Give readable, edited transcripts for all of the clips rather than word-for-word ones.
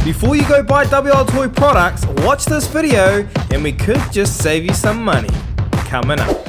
Before you go buy WLtoy products, watch this video and we could just save you some money. Coming up.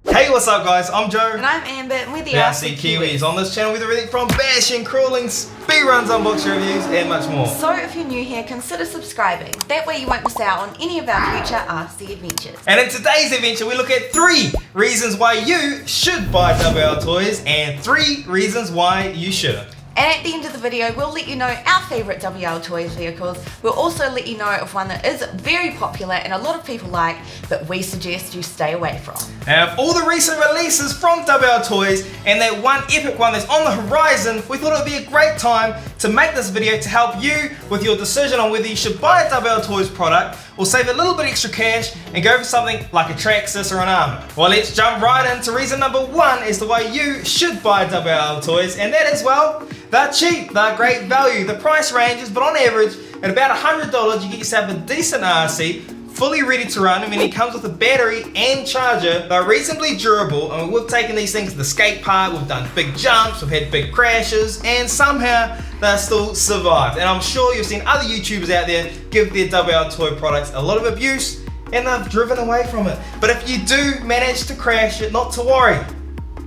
Hey, what's up guys? I'm Joe. And I'm Amber, and we're the RC Kiwis. On this channel we do everything from bashing, crawling, speedruns, unboxing reviews, and much more. So if you're new here, consider subscribing. That way you won't miss out on any of our future RC adventures. And in today's adventure we look at 3 reasons why you should buy WLtoys and 3 reasons why you shouldn't. And at the end of the video, we'll let you know our favourite WLtoys vehicles. We'll also let you know of one that is very popular and a lot of people like, but we suggest you stay away from. And of all the recent releases from WLtoys and that one epic one that's on the horizon, we thought it would be a great time to make this video to help you with your decision on whether you should buy a WLtoys product or save a little bit extra cash and go for something like a Traxxas or an Armour. Well, let's jump right into reason number 1 as to why you should buy WLtoys, and that is, well, they're cheap, they're great value. The price ranges, but on average, at about $100, you get yourself a decent RC, fully ready to run. I mean, it comes with a battery and charger. They're reasonably durable. I mean, we've taken these things to the skate park, we've done big jumps, we've had big crashes, and somehow they're still survived. And I'm sure you've seen other YouTubers out there give their WLtoy products a lot of abuse, and they've driven away from it. But if you do manage to crash it, not to worry.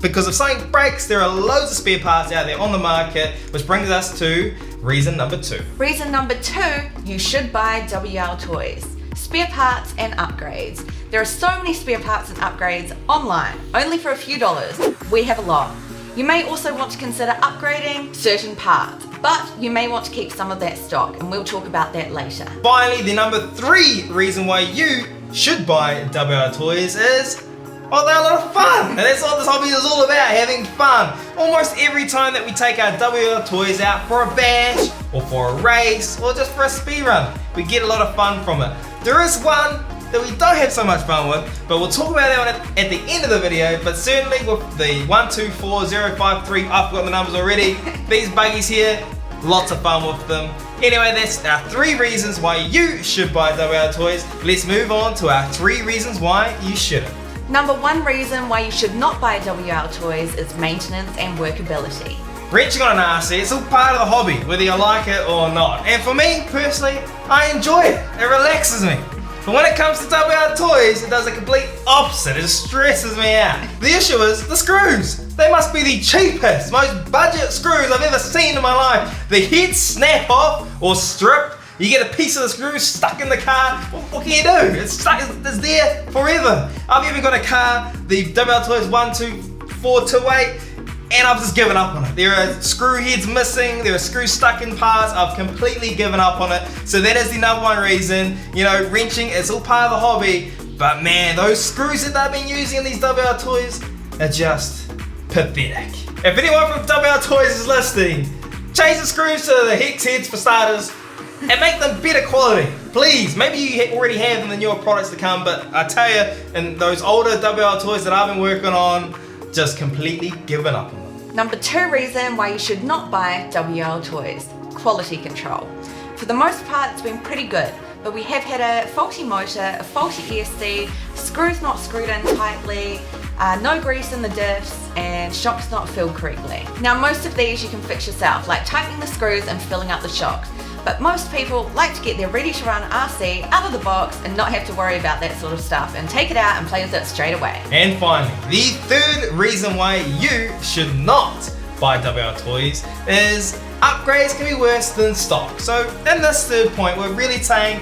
Because if something breaks, there are loads of spare parts out there on the market, which brings us to reason number 2. Reason number 2, you should buy WLtoys. Spare parts and upgrades. There are so many spare parts and upgrades online, only for a few dollars. We have a lot. You may also want to consider upgrading certain parts, but you may want to keep some of that stock, and we'll talk about that later. Finally, the number 3 reason why you should buy WLtoys is, well, they're a lot of fun, and that's what this hobby is all about, having fun. Almost every time that we take our WLtoys out for a bash, or for a race, or just for a speed run, we get a lot of fun from it. There is one that we don't have so much fun with, but we'll talk about that one at the end of the video. But certainly with the 1, 2, 4, 0, 5, 3, I've got the numbers already, these buggies here, lots of fun with them. Anyway, that's our 3 reasons why you should buy WLtoys. Let's move on to our 3 reasons why you shouldn't. Number 1 reason why you should not buy WLtoys is maintenance and workability. Wrenching on an RC, it's all part of the hobby, whether you like it or not. And for me, personally, I enjoy it. It relaxes me. But when it comes to WLtoys, it does the complete opposite. It stresses me out. The issue is the screws. They must be the cheapest, most budget screws I've ever seen in my life. The heads snap off or stripped. You get a piece of the screw stuck in the car. What can you do? It's stuck, it's there forever. I've even got a car, the WLtoys 12428, and I've just given up on it. There are screw heads missing, there are screws stuck in parts. I've completely given up on it. So that is the number 1 reason. You know, wrenching is all part of the hobby, but man, those screws that they've been using in these WLtoys are just pathetic. If anyone from WLtoys is listening, change the screws to the hex heads for starters, and make them better quality, please. Maybe you already have in the newer products to come, but I tell you, in those older WLtoys that I've been working on, just completely given up on them. Number 2 reason why you should not buy WLtoys, quality control. For the most part, it's been pretty good, but we have had a faulty motor, a faulty ESC, screws not screwed in tightly, no grease in the diffs, and shocks not filled correctly. Now, most of these you can fix yourself, like tightening the screws and filling up the shocks. But most people like to get their ready-to-run RC out of the box and not have to worry about that sort of stuff and take it out and play with it straight away. And finally, the 3rd reason why you should not buy WLtoys is upgrades can be worse than stock. So in this 3rd point, we're really saying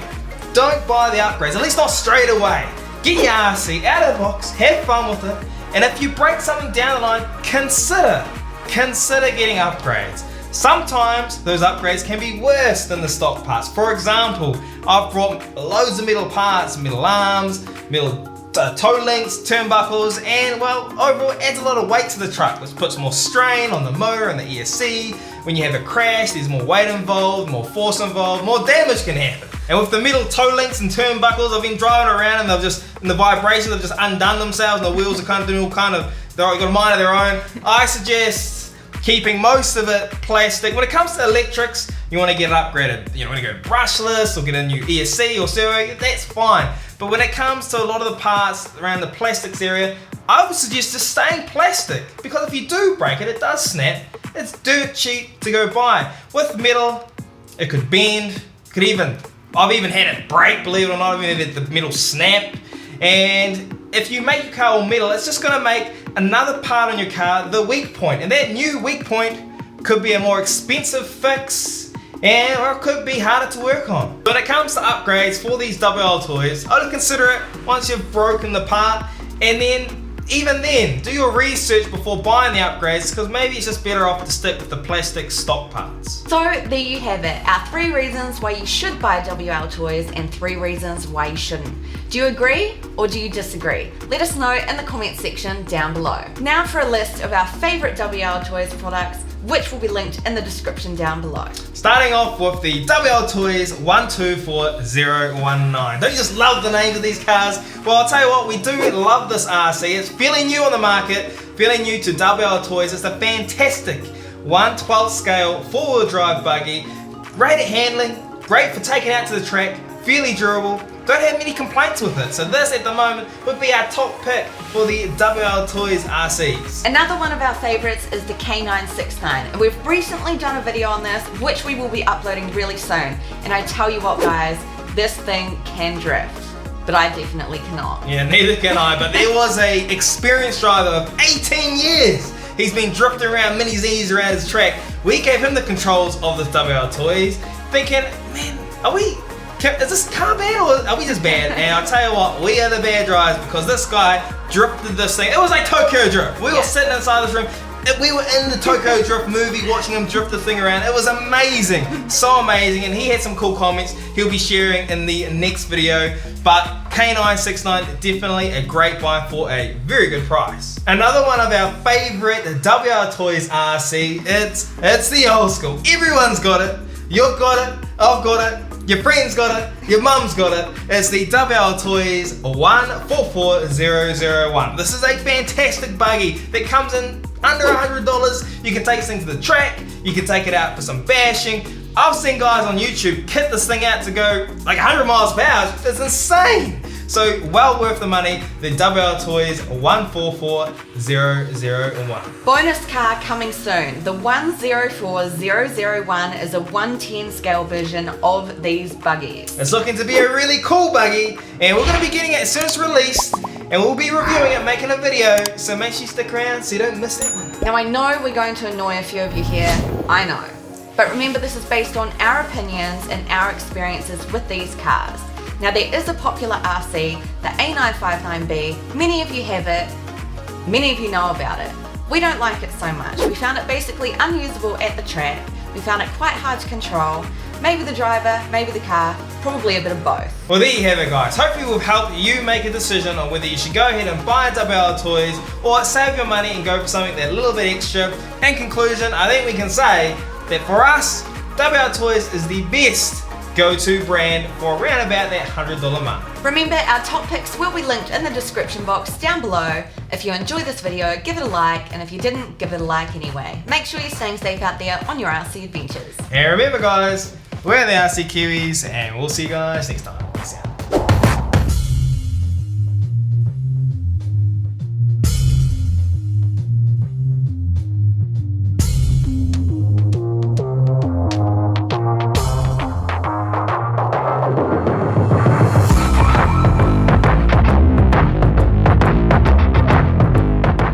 don't buy the upgrades, at least not straight away. Get your RC out of the box, have fun with it, and if you break something down the line, consider getting upgrades. Sometimes those upgrades can be worse than the stock parts. For example, I've brought loads of metal parts, metal arms, metal toe links, turnbuckles, and well, overall it adds a lot of weight to the truck, which puts more strain on the motor and the ESC. When you have a crash, there's more weight involved, more force involved, more damage can happen. And with the metal toe links and turnbuckles, I've been driving around and the vibrations have just undone themselves, and the wheels are kind of doing all kind of, they've got a mind of their own. I suggest keeping most of it plastic. When it comes to electrics, you want to get it upgraded. You want to go brushless or get a new ESC or servo, that's fine. But when it comes to a lot of the parts around the plastics area, I would suggest just staying plastic, because if you do break it, it does snap. It's dirt cheap to go buy. With metal, it could bend, I've even had it break, believe it or not. I've even had the metal snap. And if you make your car all metal, it's just gonna make another part on your car the weak point. And that new weak point could be a more expensive fix, or it could be harder to work on. When it comes to upgrades for these WLtoys, I would consider it once you've broken the part, and then even then, do your research before buying the upgrades, because maybe it's just better off to stick with the plastic stock parts. So there you have it, our 3 reasons why you should buy WLtoys and 3 reasons why you shouldn't. Do you agree or do you disagree? Let us know in the comment section down below. Now for a list of our favourite WLtoys products, which will be linked in the description down below. Starting off with the WLtoys 124019. Don't you just love the names of these cars? Well, I'll tell you what, we do love this RC. It's fairly new on the market, fairly new to WLtoys. It's a fantastic 1/12 scale 4-wheel drive buggy. Great at handling, great for taking out to the track, fairly durable. Don't have many complaints with it. So this at the moment would be our top pick for the WLtoys RCs. Another one of our favourites is the K969. And we've recently done a video on this, which we will be uploading really soon. And I tell you what guys, this thing can drift. But I definitely cannot. Yeah, neither can I, but there was a experienced driver of 18 years. He's been drifting around mini Z's around his track. We gave him the controls of the WLtoys, thinking, man, is this car bad or are we just bad? And I'll tell you what, we are the bad drivers, because this guy drifted this thing. It was like Tokyo Drift. We were sitting inside this room. We were in the Tokyo Drift movie watching him drift the thing around. It was amazing, so amazing, and he had some cool comments he'll be sharing in the next video. But K969, definitely a great buy for a very good price. Another one of our favorite WLtoys RC, it's the old school. Everyone's got it. You've got it, I've got it, your friend's got it, your mum's got it. It's the WLtoys 144001. This is a fantastic buggy that comes in under $100. You can take this thing to the track, you can take it out for some bashing. I've seen guys on YouTube kit this thing out to go like 100 miles per hour. It's insane. So well worth the money, the WLtoys 144001. Bonus car coming soon. The 104001 is a 110 scale version of these buggies. It's looking to be a really cool buggy, and we're going to be getting it as soon as it's released, and we'll be reviewing it, making a video, so make sure you stick around so you don't miss that one. Now I know we're going to annoy a few of you here, I know. But remember, this is based on our opinions and our experiences with these cars. Now there is a popular RC, the A959B. Many of you have it, many of you know about it. We don't like it so much. We found it basically unusable at the track. We found it quite hard to control. Maybe the driver, maybe the car, probably a bit of both. Well, there you have it guys. Hopefully we'll help you make a decision on whether you should go ahead and buy WLtoys or save your money and go for something that's a little bit extra. In conclusion, I think we can say that for us, WLtoys is the best go-to brand for around about that $100 mark. Remember, our top picks will be linked in the description box down below. If you enjoyed this video, give it a like, and if you didn't, give it a like anyway. Make sure you're staying safe out there on your RC adventures. And remember guys, we're the RC Kiwis, and we'll see you guys next time.